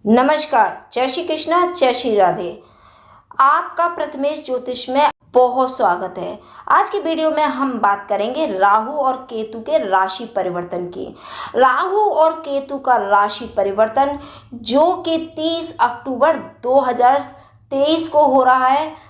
नमस्कार, जय श्री कृष्णा, जय श्री राधे। आपका प्रथमेश ज्योतिष में बहुत स्वागत है। आज की वीडियो में हम बात करेंगे राहु और केतु के राशि परिवर्तन की। राहु और केतु का राशि परिवर्तन जो कि 30 अक्टूबर 2023 को हो रहा है।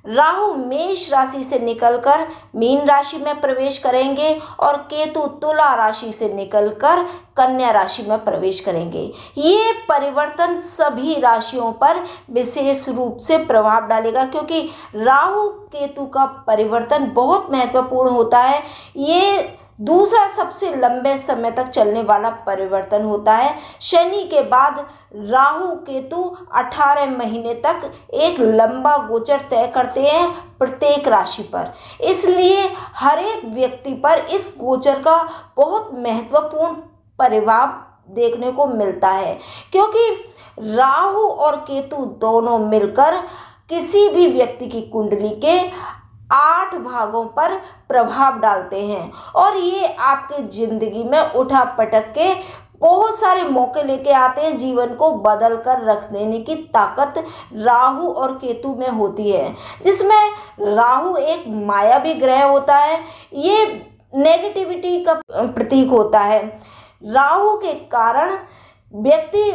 राहु मेष राशि से निकलकर मीन राशि में प्रवेश करेंगे और केतु तुला राशि से निकलकर कन्या राशि में प्रवेश करेंगे। ये परिवर्तन सभी राशियों पर विशेष रूप से प्रभाव डालेगा, क्योंकि राहु केतु का परिवर्तन बहुत महत्वपूर्ण होता है। ये दूसरा सबसे लंबे समय तक चलने वाला परिवर्तन होता है। शनि के बाद राहु केतु 18 महीने तक एक लंबा गोचर तय करते हैं प्रत्येक राशि पर। इसलिए हर एक व्यक्ति पर इस गोचर का बहुत महत्वपूर्ण प्रभाव देखने को मिलता है, क्योंकि राहु और केतु दोनों मिलकर किसी भी व्यक्ति की कुंडली के 8 भागों पर प्रभाव डालते हैं और ये आपके जिंदगी में उठा पटक के बहुत सारे मौके लेके आते हैं। जीवन को बदल कर रख देने की ताकत राहु और केतु में होती है, जिसमें राहु एक मायावी ग्रह होता है। ये नेगेटिविटी का प्रतीक होता है। राहु के कारण व्यक्ति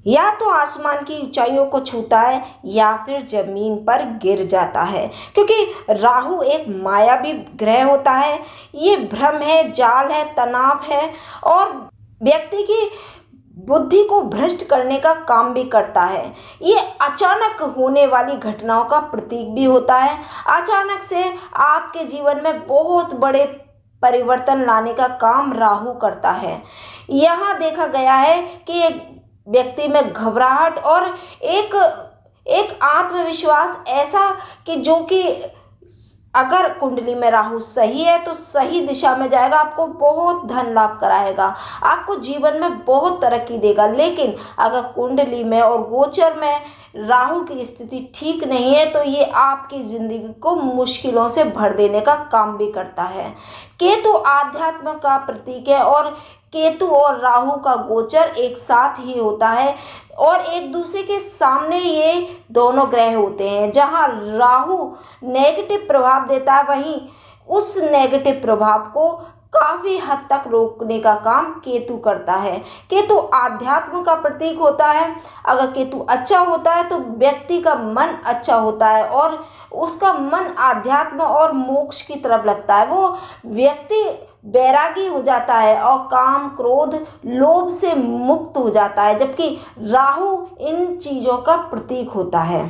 या तो आसमान की ऊंचाइयों को छूता है या फिर जमीन पर गिर जाता है, क्योंकि राहु एक मायावी ग्रह होता है। ये भ्रम है, जाल है, तनाव है और व्यक्ति की बुद्धि को भ्रष्ट करने का काम भी करता है। ये अचानक होने वाली घटनाओं का प्रतीक भी होता है। अचानक से आपके जीवन में बहुत बड़े परिवर्तन लाने का काम राहु करता है। यहाँ देखा गया है कि एक व्यक्ति में घबराहट और एक आत्मविश्वास ऐसा कि जो कि अगर कुंडली में राहु सही है तो सही दिशा में जाएगा, आपको बहुत धन लाभ कराएगा, आपको जीवन में बहुत तरक्की देगा। लेकिन अगर कुंडली में और गोचर में राहु की स्थिति ठीक नहीं है तो ये आपकी जिंदगी को मुश्किलों से भर देने का काम भी करता है। केतु आध्यात्म का प्रतीक है और केतु और राहु का गोचर एक साथ ही होता है और एक दूसरे के सामने ये दोनों ग्रह होते हैं। जहां राहु नेगेटिव प्रभाव देता है, वहीं उस नेगेटिव प्रभाव को काफी हद तक रोकने का काम केतु करता है। केतु आध्यात्म का प्रतीक होता है। अगर केतु अच्छा होता है तो व्यक्ति का मन अच्छा होता है और उसका मन आध्यात्म और मोक्ष की तरफ लगता है। वो व्यक्ति बैरागी हो जाता है और काम, क्रोध, लोभ से मुक्त हो जाता है, जबकि राहु इन चीज़ों का प्रतीक होता है।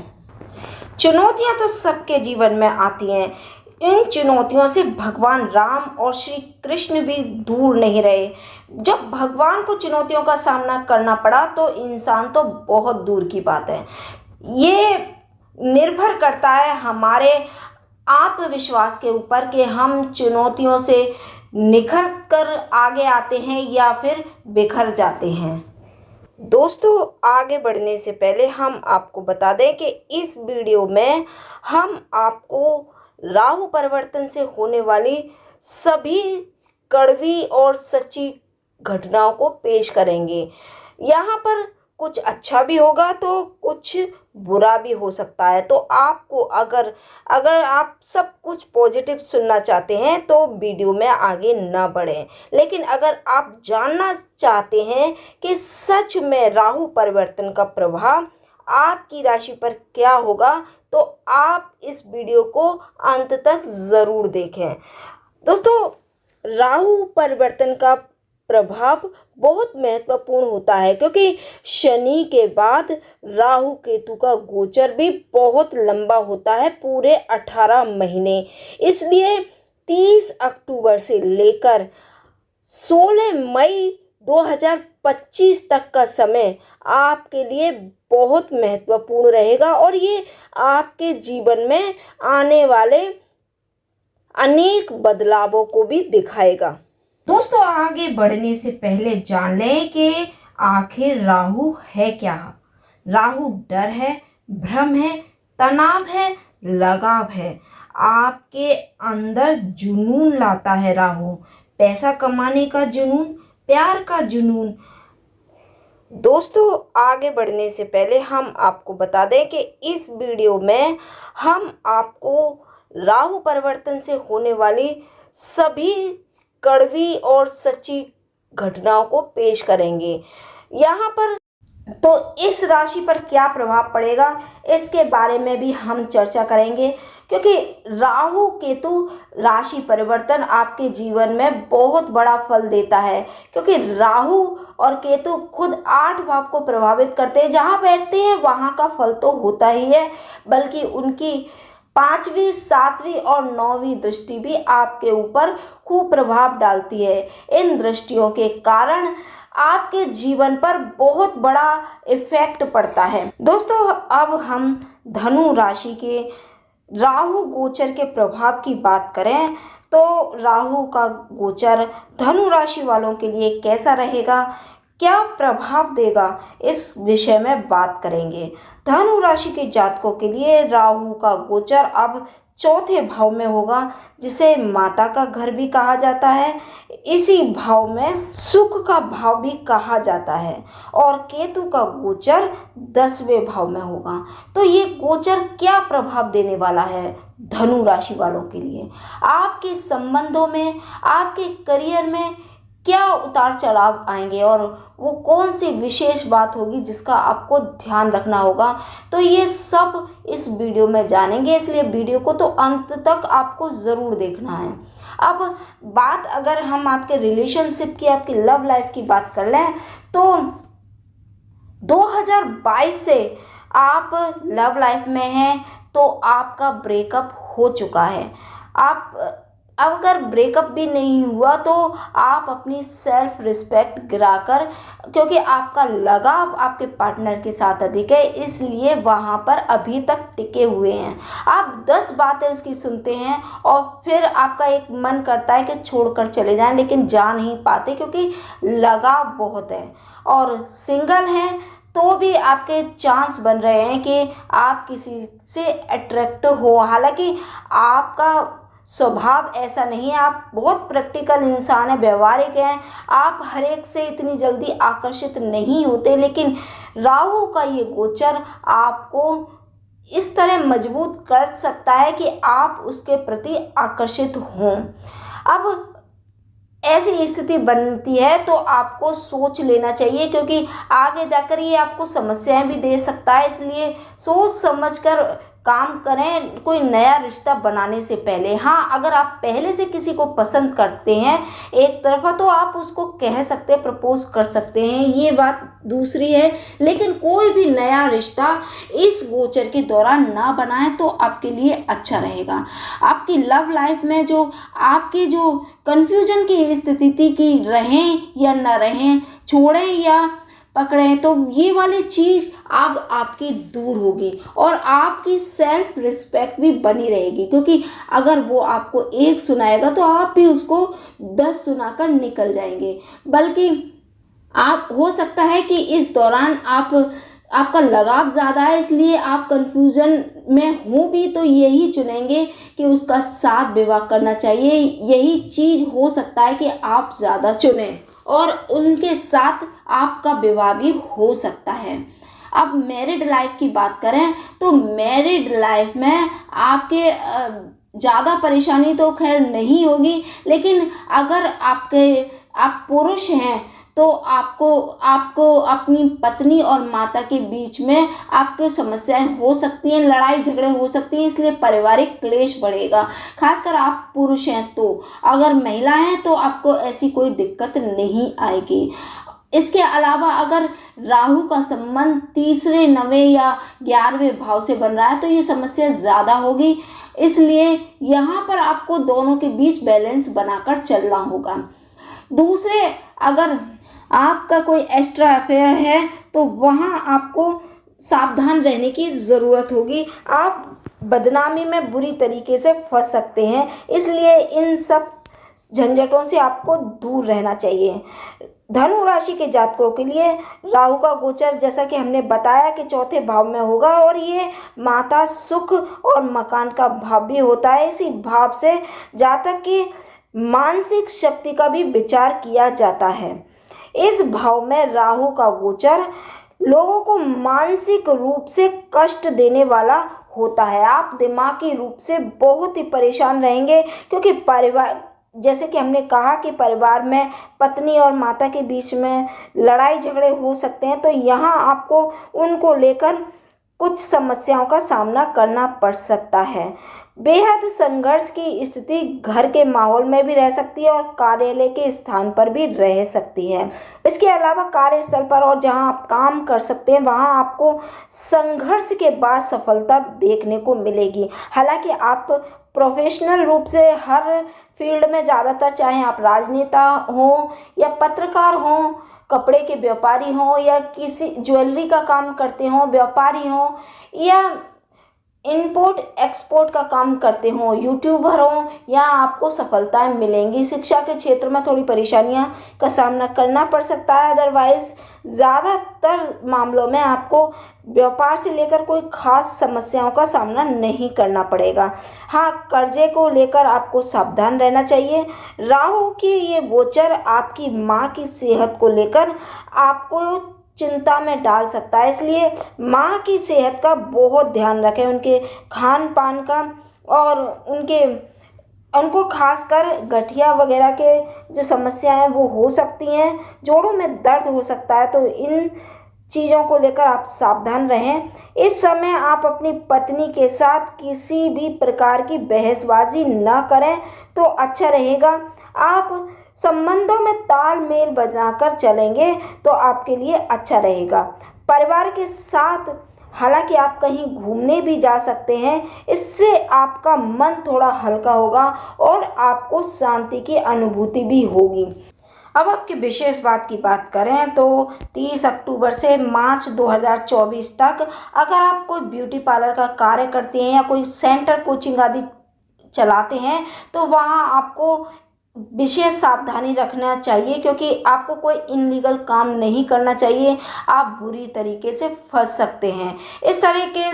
चुनौतियां तो सबके जीवन में आती हैं। इन चुनौतियों से भगवान राम और श्री कृष्ण भी दूर नहीं रहे। जब भगवान को चुनौतियों का सामना करना पड़ा तो इंसान तो बहुत दूर की बात है। ये निर्भर करता है हमारे आत्मविश्वास के ऊपर कि हम चुनौतियों से निखर कर आगे आते हैं या फिर बिखर जाते हैं। दोस्तों, आगे बढ़ने से पहले हम आपको बता दें कि इस वीडियो में हम आपको राहु परिवर्तन से होने वाली सभी कड़वी और सच्ची घटनाओं को पेश करेंगे। यहाँ पर कुछ अच्छा भी होगा तो कुछ बुरा भी हो सकता है। तो आपको अगर आप सब कुछ पॉजिटिव सुनना चाहते हैं तो वीडियो में आगे ना बढ़ें। लेकिन अगर आप जानना चाहते हैं कि सच में राहु परिवर्तन का प्रभाव आपकी राशि पर क्या होगा तो आप इस वीडियो को अंत तक ज़रूर देखें। दोस्तों, राहु परिवर्तन का प्रभाव बहुत महत्वपूर्ण होता है, क्योंकि शनि के बाद राहु केतु का गोचर भी बहुत लंबा होता है, पूरे 18 महीने। इसलिए 30 अक्टूबर से लेकर 16 मई 2025 तक का समय आपके लिए बहुत महत्वपूर्ण रहेगा और ये आपके जीवन में आने वाले अनेक बदलावों को भी दिखाएगा। दोस्तों, आगे बढ़ने से पहले जान लें कि आखिर राहु है क्या। राहु डर है, भ्रम है, तनाव है, लगाव है। आपके अंदर जुनून लाता है राहु, पैसा कमाने का जुनून, प्यार का जुनून, दोस्तों, आगे बढ़ने से पहले हम आपको बता दें कि इस वीडियो में हम आपको राहु परिवर्तन से होने वाली सभी कड़वी और सच्ची घटनाओं को पेश करेंगे। यहाँ पर तो इस राशि पर क्या प्रभाव पड़ेगा, इसके बारे में भी हम चर्चा करेंगे, क्योंकि राहु केतु राशि परिवर्तन आपके जीवन में बहुत बड़ा फल देता है। क्योंकि राहु और केतु खुद 8 भाव को प्रभावित करते हैं। जहाँ बैठते हैं वहाँ का फल तो होता ही है, बल्कि उनकी 5वीं, 7वीं और 9वीं दृष्टि भी आपके ऊपर खूब प्रभाव डालती है। इन दृष्टियों के कारण आपके जीवन पर बहुत बड़ा इफेक्ट पड़ता है। दोस्तों, अब हम धनु राशि के राहु गोचर के प्रभाव की बात करें तो राहु का गोचर धनु राशि वालों के लिए कैसा रहेगा, क्या प्रभाव देगा, इस विषय में बात करेंगे। धनु राशि के जातकों के लिए राहु का गोचर अब 4थे भाव में होगा, जिसे माता का घर भी कहा जाता है। इसी भाव में सुख का भाव भी कहा जाता है और केतु का गोचर 10वें भाव में होगा। तो ये गोचर क्या प्रभाव देने वाला है धनु राशि वालों के लिए, आपके संबंधों में, आपके करियर में क्या उतार चढ़ाव आएंगे और वो कौन सी विशेष बात होगी जिसका आपको ध्यान रखना होगा, तो ये सब इस वीडियो में जानेंगे। इसलिए वीडियो को तो अंत तक आपको ज़रूर देखना है। अब बात अगर हम आपके रिलेशनशिप की, आपकी लव लाइफ की बात कर लें तो 2022 से आप लव लाइफ में हैं तो आपका ब्रेकअप हो चुका है। आप अगर ब्रेकअप भी नहीं हुआ तो आप अपनी सेल्फ रिस्पेक्ट गिराकर, क्योंकि आपका लगाव आपके पार्टनर के साथ अधिक है, इसलिए वहाँ पर अभी तक टिके हुए हैं। आप 10 बातें उसकी सुनते हैं और फिर आपका एक मन करता है कि छोड़कर चले जाएं, लेकिन जा नहीं पाते क्योंकि लगाव बहुत है। और सिंगल हैं तो भी आपके चांस बन रहे हैं कि आप किसी से अट्रैक्ट हो। हालांकि आपका स्वभाव ऐसा नहीं है, आप बहुत प्रैक्टिकल इंसान है, व्यवहारिक हैं, आप हर एक से इतनी जल्दी आकर्षित नहीं होते, लेकिन राहु का ये गोचर आपको इस तरह मजबूत कर सकता है कि आप उसके प्रति आकर्षित हों। अब ऐसी स्थिति बनती है तो आपको सोच लेना चाहिए, क्योंकि आगे जाकर ये आपको समस्याएं भी दे सकता है। इसलिए सोच समझकर काम करें कोई नया रिश्ता बनाने से पहले। हाँ, अगर आप पहले से किसी को पसंद करते हैं एक तरफा तो आप उसको कह सकते हैं, प्रपोज कर सकते हैं, ये बात दूसरी है। लेकिन कोई भी नया रिश्ता इस गोचर के दौरान ना बनाएं तो आपके लिए अच्छा रहेगा। आपकी लव लाइफ में जो आपकी जो कन्फ्यूजन की स्थिति थी कि रहें या ना रहें, छोड़ें या पकड़ें, तो ये वाली चीज़ अब आपकी दूर होगी और आपकी सेल्फ रिस्पेक्ट भी बनी रहेगी। क्योंकि अगर वो आपको एक सुनाएगा तो आप भी उसको 10 सुनाकर निकल जाएंगे। बल्कि आप हो सकता है कि इस दौरान आपका लगाव ज़्यादा है, इसलिए आप कंफ्यूजन में हो भी तो यही चुनेंगे कि उसका साथ विवाह करना चाहिए। यही चीज़ हो सकता है कि आप ज़्यादा चुनें और उनके साथ आपका विवाह भी हो सकता है। अब मैरिड लाइफ की बात करें तो मैरिड लाइफ में आपके ज़्यादा परेशानी तो खैर नहीं होगी, लेकिन अगर आप पुरुष हैं तो आपको अपनी पत्नी और माता के बीच में आपको समस्याएं हो सकती हैं, लड़ाई झगड़े हो सकती हैं, इसलिए पारिवारिक क्लेश बढ़ेगा। खासकर आप पुरुष हैं तो, अगर महिला हैं तो आपको ऐसी कोई दिक्कत नहीं आएगी। इसके अलावा अगर राहु का संबंध 3रे, 9वें या 11वें भाव से बन रहा है तो ये समस्या ज़्यादा होगी, इसलिए यहाँ पर आपको दोनों के बीच बैलेंस बनाकर चलना होगा। दूसरे, अगर आपका कोई एक्स्ट्रा अफेयर है तो वहाँ आपको सावधान रहने की ज़रूरत होगी। आप बदनामी में बुरी तरीके से फंस सकते हैं, इसलिए इन सब झंझटों से आपको दूर रहना चाहिए। धनु राशि के जातकों के लिए राहु का गोचर, जैसा कि हमने बताया, कि 4थे भाव में होगा और ये माता, सुख और मकान का भाव भी होता है। इसी भाव से जातक की मानसिक शक्ति का भी विचार किया जाता है। इस भाव में राहु का गोचर लोगों को मानसिक रूप से कष्ट देने वाला होता है। आप दिमागी रूप से बहुत ही परेशान रहेंगे, क्योंकि परिवार, जैसे कि हमने कहा कि परिवार में पत्नी और माता के बीच में लड़ाई झगड़े हो सकते हैं, तो यहाँ आपको उनको लेकर कुछ समस्याओं का सामना करना पड़ सकता है। बेहद संघर्ष की स्थिति घर के माहौल में भी रह सकती है और कार्यालय के स्थान पर भी रह सकती है। इसके अलावा कार्यस्थल पर और जहां आप काम कर सकते हैं वहां आपको संघर्ष के बाद सफलता देखने को मिलेगी। हालांकि आप प्रोफेशनल रूप से हर फील्ड में ज़्यादातर, चाहे आप राजनेता हों या पत्रकार हों, कपड़े के व्यापारी हों या किसी ज्वेलरी का काम करते हों, व्यापारी हों या इंपोर्ट एक्सपोर्ट का काम करते हों, यूट्यूबर हों, यहाँ आपको सफलताएं मिलेंगी। शिक्षा के क्षेत्र में थोड़ी परेशानियां का सामना करना पड़ सकता है, अदरवाइज ज़्यादातर मामलों में आपको व्यापार से लेकर कोई खास समस्याओं का सामना नहीं करना पड़ेगा। हाँ, कर्जे को लेकर आपको सावधान रहना चाहिए। राहु की ये गोचर आपकी माँ की सेहत को लेकर आपको चिंता में डाल सकता है, इसलिए माँ की सेहत का बहुत ध्यान रखें, उनके खान पान का, और उनको खासकर गठिया वगैरह के जो समस्याएं वो हो सकती हैं, जोड़ों में दर्द हो सकता है, तो इन चीज़ों को लेकर आप सावधान रहें। इस समय आप अपनी पत्नी के साथ किसी भी प्रकार की बहसबाजी न करें तो अच्छा रहेगा। आप संबंधों में तालमेल बनाकर चलेंगे तो आपके लिए अच्छा रहेगा। परिवार के साथ हालांकि आप कहीं घूमने भी जा सकते हैं, इससे आपका मन थोड़ा हल्का होगा और आपको शांति की अनुभूति भी होगी। अब आपकी विशेष बात की बात करें तो 30 अक्टूबर से मार्च 2024 तक अगर आप कोई ब्यूटी पार्लर का कार्य करते हैं या कोई सेंटर कोचिंग आदि चलाते हैं तो वहाँ आपको विशेष सावधानी रखना चाहिए, क्योंकि आपको कोई इनलीगल काम नहीं करना चाहिए। आप बुरी तरीके से फंस सकते हैं। इस तरीके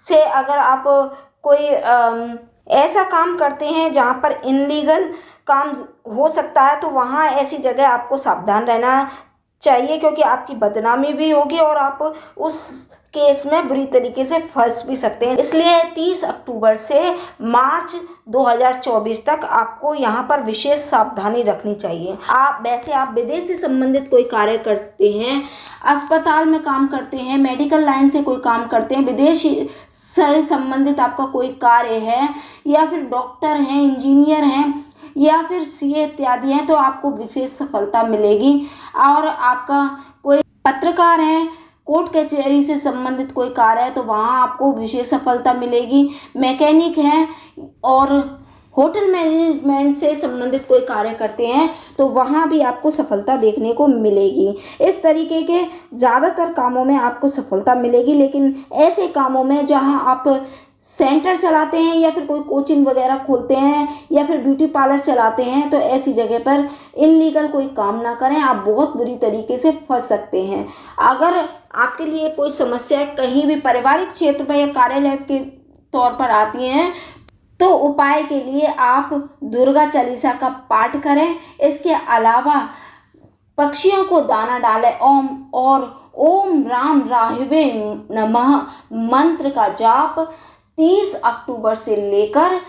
से अगर आप कोई ऐसा काम करते हैं जहां पर इनलीगल काम हो सकता है तो वहां ऐसी जगह आपको सावधान रहना चाहिए, क्योंकि आपकी बदनामी भी होगी और आप उस केस में बुरी तरीके से फंस भी सकते हैं। इसलिए 30 अक्टूबर से मार्च 2024 तक आपको यहाँ पर विशेष सावधानी रखनी चाहिए। आप विदेश से संबंधित कोई कार्य करते हैं, अस्पताल में काम करते हैं, मेडिकल लाइन से कोई काम करते हैं, विदेश से संबंधित आपका कोई कार्य है, या फिर डॉक्टर हैं, इंजीनियर हैं या फिर सीए इत्यादि हैं, तो आपको विशेष सफलता मिलेगी। और आपका कोई पत्रकार है, कोर्ट कचहरी से संबंधित कोई कार्य है तो वहाँ आपको विशेष सफलता मिलेगी। मैकेनिक हैं और होटल मैनेजमेंट से संबंधित कोई कार्य करते हैं तो वहाँ भी आपको सफलता देखने को मिलेगी। इस तरीके के ज़्यादातर कामों में आपको सफलता मिलेगी, लेकिन ऐसे कामों में जहाँ आप सेंटर चलाते हैं या फिर कोई कोचिंग वगैरह खोलते हैं या फिर ब्यूटी पार्लर चलाते हैं तो ऐसी जगह पर इनलीगल कोई काम ना करें, आप बहुत बुरी तरीके से फंस सकते हैं। अगर आपके लिए कोई समस्या कहीं भी पारिवारिक क्षेत्र में या कार्यालय के तौर पर आती हैं तो उपाय के लिए आप दुर्गा चालीसा का पाठ करें। इसके अलावा पक्षियों को दाना डालें ओम राम राहवे नमः मंत्र का जाप 30 अक्टूबर से लेकर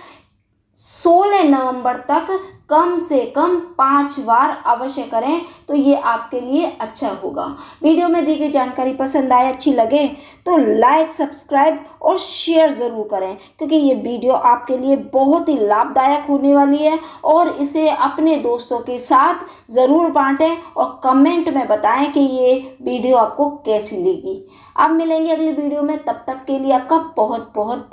16 नवंबर तक कम से कम 5 बार अवश्य करें तो ये आपके लिए अच्छा होगा। वीडियो में दी गई जानकारी पसंद आए, अच्छी लगे तो लाइक, सब्सक्राइब और शेयर ज़रूर करें, क्योंकि ये वीडियो आपके लिए बहुत ही लाभदायक होने वाली है। और इसे अपने दोस्तों के साथ ज़रूर बांटें और कमेंट में बताएं कि ये वीडियो आपको कैसी लगी। अब मिलेंगे अगली वीडियो में, तब तक के लिए आपका बहुत बहुत